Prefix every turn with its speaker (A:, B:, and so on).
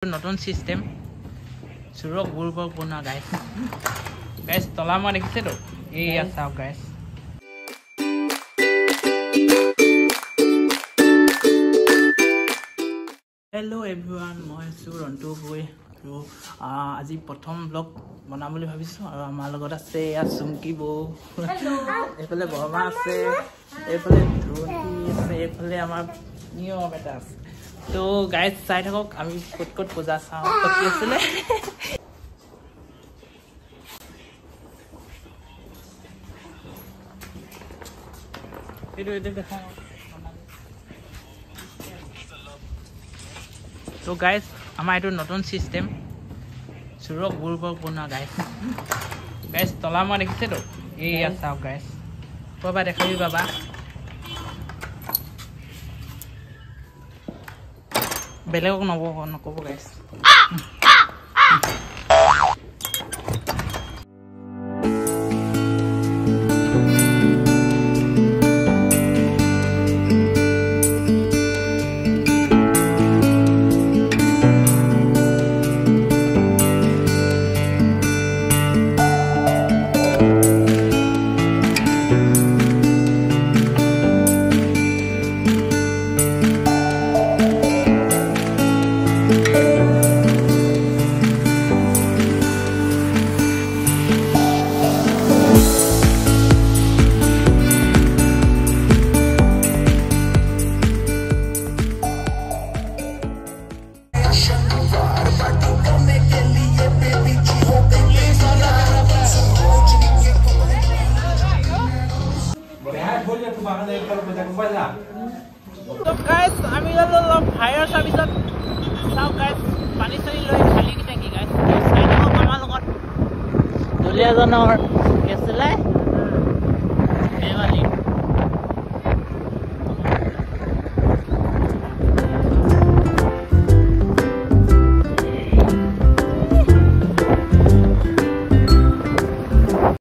A: নতুন সিস্টেম সুৰক গুৰবৰ বনোৱা গাইছ তলা মই দেখিছে তো এইয়া চাওক গাইছ হেল্ল' এভৰিৱান মই ৰন্তু বৈ আৰু আজি প্ৰথম ব্লগ বনাম বুলি ভাবিছোঁ আৰু আমাৰ লগত আছে চুমকি বৌ এইফালে বৰমা আছে এইফালে ধুৰণী আছে এইফালে আমাৰ নিয়ম এটা আছে তো গাইজ চাই থাকক আমি ক'ত ক'ত পূজা চাওঁ কি আছিলে তো গাইজ আমাৰ এইটো নতুন চিষ্টেম চুৰক গুৰবৰ বনোৱা গাইজ তলা মই দেখিছে তো এইয়া চাওক গাইজ ক'ৰবাত দেখাবি বাবা বেলেগক নক'ব গাইজ তো গাইজ আমি অলপ ফায়াৰ চাৰ্ভিচত চাওক গাইজ পানী চানী লৈ খালি টেংকি গাইজ চাই থাকক আমাৰ লগত দলীয়াজনৰ কি আছিলে